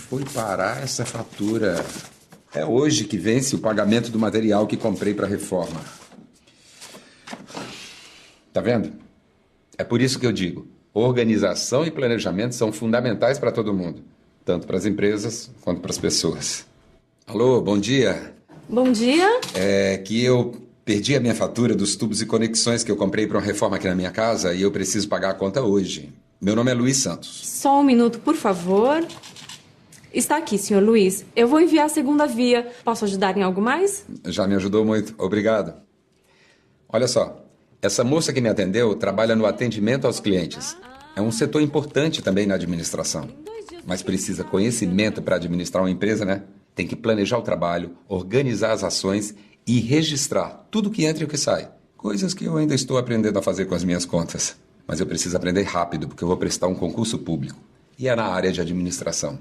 foi parar essa fatura? É hoje que vence o pagamento do material que comprei para a reforma. Tá vendo? É por isso que eu digo, organização e planejamento são fundamentais para todo mundo, tanto para as empresas quanto para as pessoas. Alô, bom dia. Bom dia. É que eu perdi a minha fatura dos tubos e conexões que eu comprei para uma reforma aqui na minha casa e eu preciso pagar a conta hoje. Meu nome é Luiz Santos. Só um minuto, por favor. Está aqui, senhor Luiz. Eu vou enviar a segunda via. Posso ajudar em algo mais? Já me ajudou muito. Obrigado. Olha só, essa moça que me atendeu trabalha no atendimento aos clientes. É um setor importante também na administração. Mas precisa conhecimento para administrar uma empresa, né? Tem que planejar o trabalho, organizar as ações e registrar tudo que entra e o que sai. Coisas que eu ainda estou aprendendo a fazer com as minhas contas. Mas eu preciso aprender rápido, porque eu vou prestar um concurso público. E é na área de administração.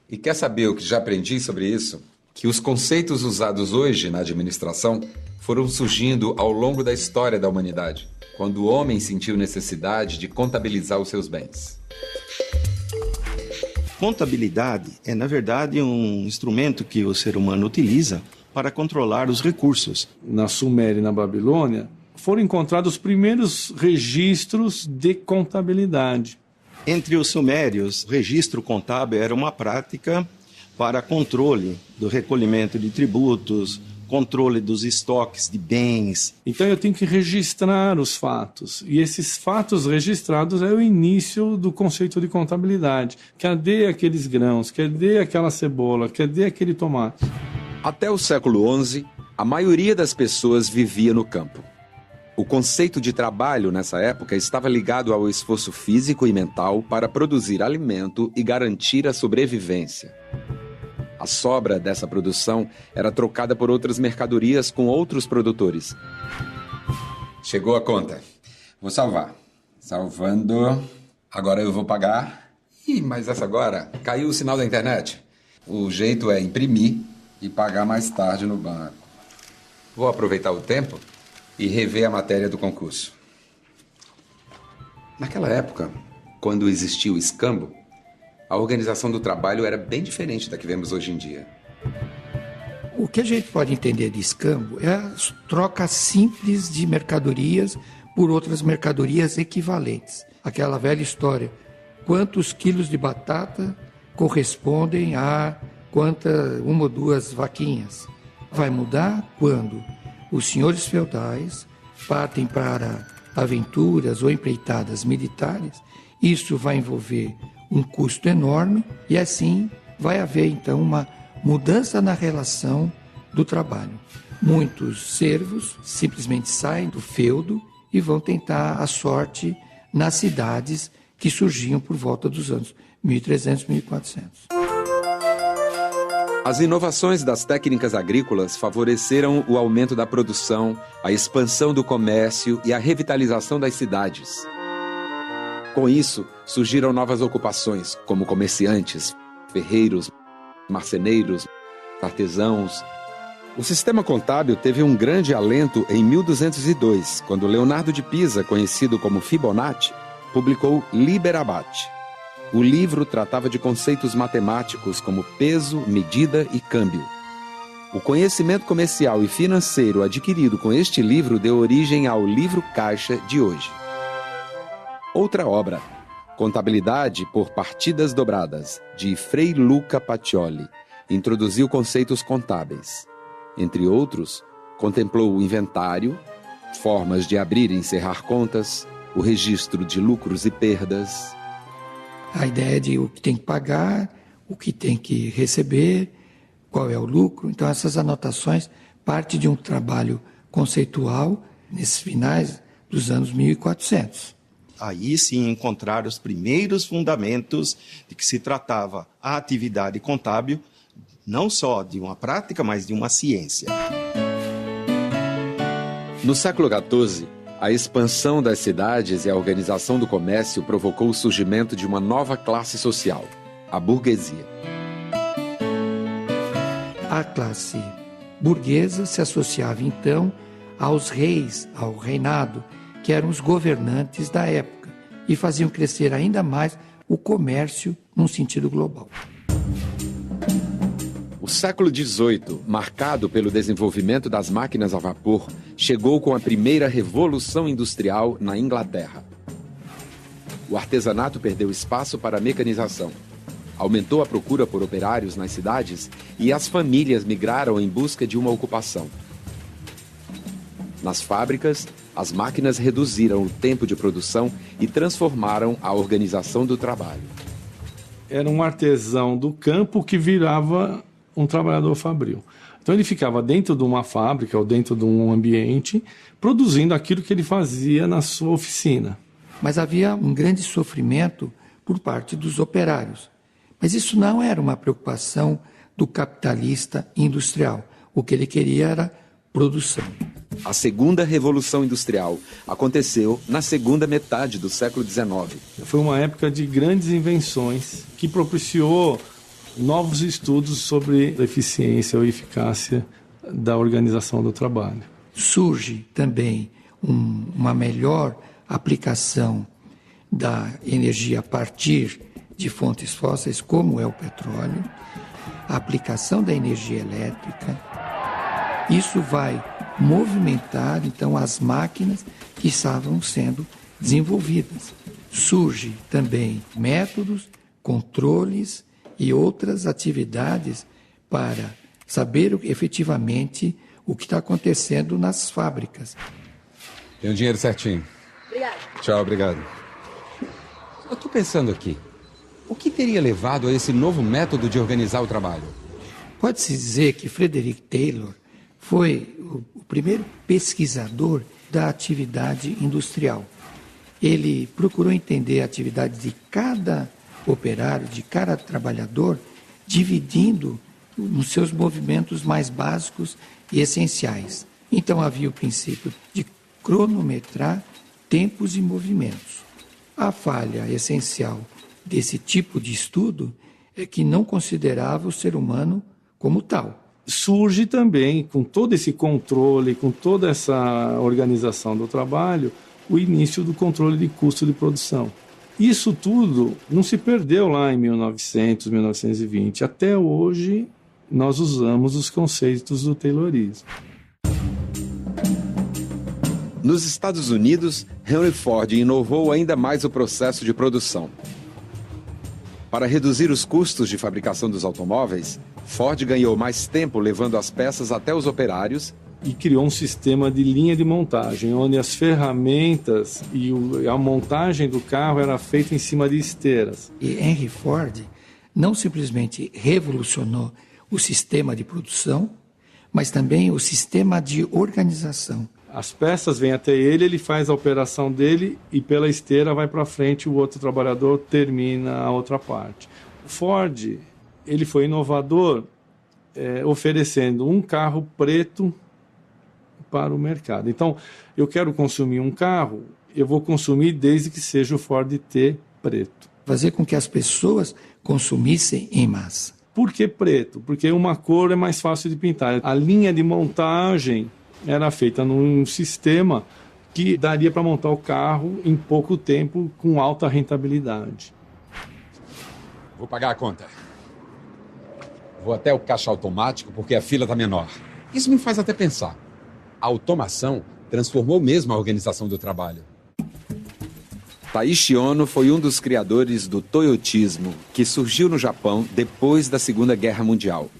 E quer saber o que já aprendi sobre isso? Que os conceitos usados hoje na administração foram surgindo ao longo da história da humanidade, quando o homem sentiu necessidade de contabilizar os seus bens. Contabilidade é, na verdade, um instrumento que o ser humano utiliza para controlar os recursos. Na Suméria e na Babilônia, foram encontrados os primeiros registros de contabilidade. Entre os sumérios, o registro contábil era uma prática para controle do recolhimento de tributos, controle dos estoques de bens. Então eu tenho que registrar os fatos. E esses fatos registrados é o início do conceito de contabilidade. Cadê aqueles grãos? Cadê aquela cebola? Cadê aquele tomate? Até o século XI, a maioria das pessoas vivia no campo. O conceito de trabalho nessa época estava ligado ao esforço físico e mental para produzir alimento e garantir a sobrevivência. A sobra dessa produção era trocada por outras mercadorias com outros produtores. Chegou a conta. Vou salvar. Salvando. Agora eu vou pagar. Ih, mas essa agora caiu o sinal da internet. O jeito é imprimir e pagar mais tarde no banco. Vou aproveitar o tempo e rever a matéria do concurso. Naquela época, quando existia o escambo, a organização do trabalho era bem diferente da que vemos hoje em dia. O que a gente pode entender de escambo é a troca simples de mercadorias por outras mercadorias equivalentes. Aquela velha história, quantos quilos de batata correspondem a uma ou duas vaquinhas? Vai mudar quando os senhores feudais partem para aventuras ou empreitadas militares. Isso vai envolver um custo enorme e assim vai haver então uma mudança na relação do trabalho. Muitos servos simplesmente saem do feudo e vão tentar a sorte nas cidades que surgiam por volta dos anos 1300, 1400. As inovações das técnicas agrícolas favoreceram o aumento da produção, a expansão do comércio e a revitalização das cidades. Com isso, surgiram novas ocupações, como comerciantes, ferreiros, marceneiros, artesãos. O sistema contábil teve um grande alento em 1202, quando Leonardo de Pisa, conhecido como Fibonacci, publicou Liber Abatte. O livro tratava de conceitos matemáticos como peso, medida e câmbio. O conhecimento comercial e financeiro adquirido com este livro deu origem ao livro caixa de hoje. Outra obra, Contabilidade por Partidas Dobradas, de Frei Luca Pacioli, introduziu conceitos contábeis. Entre outros, contemplou o inventário, formas de abrir e encerrar contas, o registro de lucros e perdas. A ideia de o que tem que pagar, o que tem que receber, qual é o lucro. Então, essas anotações partem de um trabalho conceitual nesses finais dos anos 1400. Aí sim encontraram os primeiros fundamentos de que se tratava a atividade contábil, não só de uma prática, mas de uma ciência. No século XIV, a expansão das cidades e a organização do comércio provocou o surgimento de uma nova classe social, a burguesia. A classe burguesa se associava então aos reis, ao reinado, que eram os governantes da época, e faziam crescer ainda mais o comércio num sentido global. O século XVIII, marcado pelo desenvolvimento das máquinas a vapor, chegou com a primeira revolução industrial na Inglaterra. O artesanato perdeu espaço para a mecanização. Aumentou a procura por operários nas cidades e as famílias migraram em busca de uma ocupação. Nas fábricas, as máquinas reduziram o tempo de produção e transformaram a organização do trabalho. Era um artesão do campo que virava um trabalhador fabril. Então ele ficava dentro de uma fábrica ou dentro de um ambiente produzindo aquilo que ele fazia na sua oficina. Mas havia um grande sofrimento por parte dos operários. Mas isso não era uma preocupação do capitalista industrial. O que ele queria era produção. A segunda revolução industrial aconteceu na segunda metade do século XIX. Foi uma época de grandes invenções que propiciou novos estudos sobre a eficiência ou eficácia da organização do trabalho. Surge também uma melhor aplicação da energia a partir de fontes fósseis, como é o petróleo, a aplicação da energia elétrica. Isso vai movimentar, então, as máquinas que estavam sendo desenvolvidas. Surge também métodos, controles e outras atividades para saber efetivamente o que está acontecendo nas fábricas. Tem o dinheiro certinho. Obrigada. Tchau, obrigado. Eu estou pensando aqui, o que teria levado a esse novo método de organizar o trabalho? Pode-se dizer que Frederick Taylor foi o primeiro pesquisador da atividade industrial. Ele procurou entender a atividade de cada operário, de cada trabalhador, dividindo nos seus movimentos mais básicos e essenciais. Então havia o princípio de cronometrar tempos e movimentos. A falha essencial desse tipo de estudo é que não considerava o ser humano como tal. Surge também, com todo esse controle, com toda essa organização do trabalho, o início do controle de custo de produção. Isso tudo não se perdeu lá em 1900, 1920. Até hoje, nós usamos os conceitos do Taylorismo. Nos Estados Unidos, Henry Ford inovou ainda mais o processo de produção. Para reduzir os custos de fabricação dos automóveis, Ford ganhou mais tempo levando as peças até os operários e criou um sistema de linha de montagem, onde as ferramentas e a montagem do carro era feita em cima de esteiras. E Henry Ford não simplesmente revolucionou o sistema de produção, mas também o sistema de organização. As peças vêm até ele, ele faz a operação dele e pela esteira vai para frente, o outro trabalhador termina a outra parte. O Ford, ele foi inovador, oferecendo um carro preto para o mercado. Então, eu quero consumir um carro, eu vou consumir desde que seja o Ford T preto. Fazer com que as pessoas consumissem em massa. Por que preto? Porque uma cor é mais fácil de pintar. A linha de montagem era feita num sistema que daria para montar o carro em pouco tempo com alta rentabilidade. Vou pagar a conta. Vou até o caixa automático porque a fila está menor. Isso me faz até pensar. A automação transformou mesmo a organização do trabalho. Taishi Ohno foi um dos criadores do toyotismo, que surgiu no Japão depois da Segunda Guerra Mundial.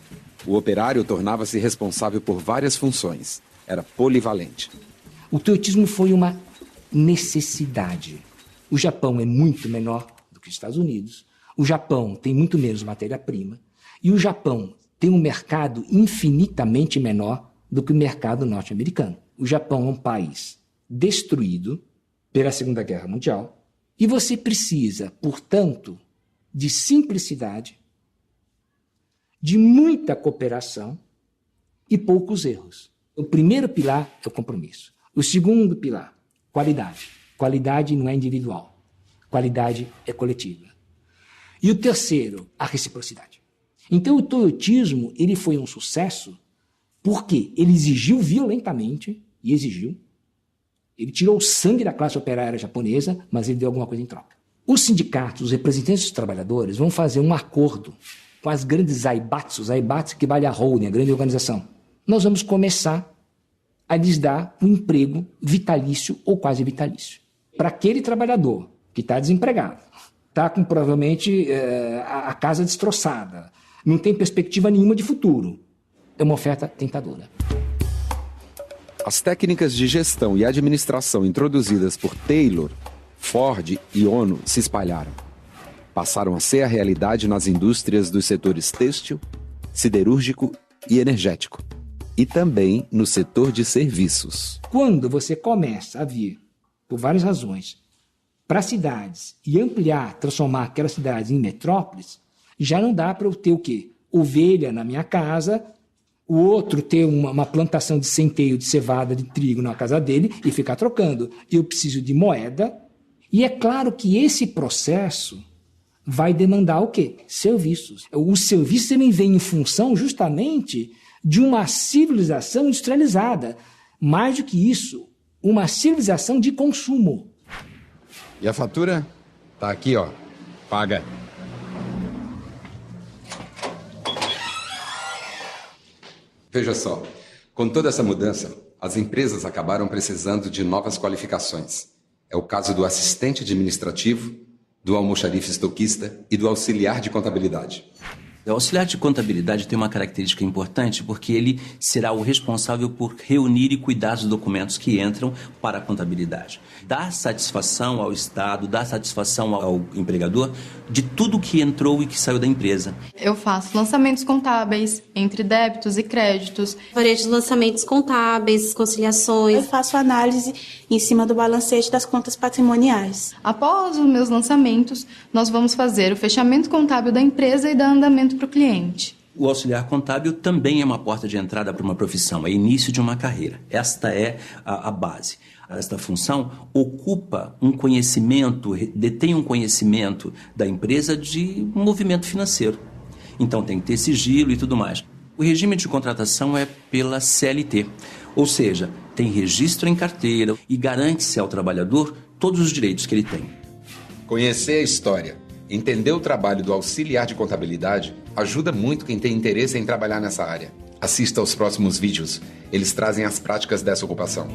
O operário tornava-se responsável por várias funções. Era polivalente. O toyotismo foi uma necessidade. O Japão é muito menor do que os Estados Unidos. O Japão tem muito menos matéria-prima. E o Japão tem um mercado infinitamente menor do que o mercado norte-americano. O Japão é um país destruído pela Segunda Guerra Mundial e você precisa, portanto, de simplicidade, de muita cooperação e poucos erros. O primeiro pilar é o compromisso. O segundo pilar, qualidade. Qualidade não é individual. Qualidade é coletiva. E o terceiro, a reciprocidade. Então o toyotismo ele foi um sucesso porque ele exigiu violentamente, e exigiu, ele tirou o sangue da classe operária japonesa, mas ele deu alguma coisa em troca. Os sindicatos, os representantes dos trabalhadores vão fazer um acordo com as grandes AIBATs, os AIBATs que vale a holding, a grande organização. Nós vamos começar a lhes dar um emprego vitalício ou quase vitalício. Para aquele trabalhador que está desempregado, está com provavelmente a casa destroçada, não tem perspectiva nenhuma de futuro, é uma oferta tentadora. As técnicas de gestão e administração introduzidas por Taylor, Ford e ONU se espalharam. Passaram a ser a realidade nas indústrias dos setores têxtil, siderúrgico e energético. E também no setor de serviços. Quando você começa a vir, por várias razões, para cidades e ampliar, transformar aquelas cidades em metrópoles, já não dá para eu ter o quê? Ovelha na minha casa, o outro ter uma plantação de centeio, de cevada, de trigo na casa dele e ficar trocando. Eu preciso de moeda. E é claro que esse processo vai demandar o quê? Serviços. Os serviços também vêm em função justamente de uma civilização industrializada. Mais do que isso, uma civilização de consumo. E a fatura? Tá aqui, ó. Paga. Veja só, com toda essa mudança, as empresas acabaram precisando de novas qualificações. É o caso do assistente administrativo, do almoxarife estoquista e do auxiliar de contabilidade. O auxiliar de contabilidade tem uma característica importante porque ele será o responsável por reunir e cuidar dos documentos que entram para a contabilidade. Dá satisfação ao Estado, dá satisfação ao empregador de tudo que entrou e que saiu da empresa. Eu faço lançamentos contábeis entre débitos e créditos. Varejo de lançamentos contábeis, conciliações. Eu faço análise em cima do balancete das contas patrimoniais. Após os meus lançamentos, nós vamos fazer o fechamento contábil da empresa e dar andamento para o cliente. O auxiliar contábil também é uma porta de entrada para uma profissão, é início de uma carreira. Esta é a base. Esta função ocupa um conhecimento, detém um conhecimento da empresa de movimento financeiro. Então tem que ter sigilo e tudo mais. O regime de contratação é pela CLT, ou seja, tem registro em carteira e garante-se ao trabalhador todos os direitos que ele tem. Conhecer a história, entender o trabalho do auxiliar de contabilidade ajuda muito quem tem interesse em trabalhar nessa área. Assista aos próximos vídeos, eles trazem as práticas dessa ocupação.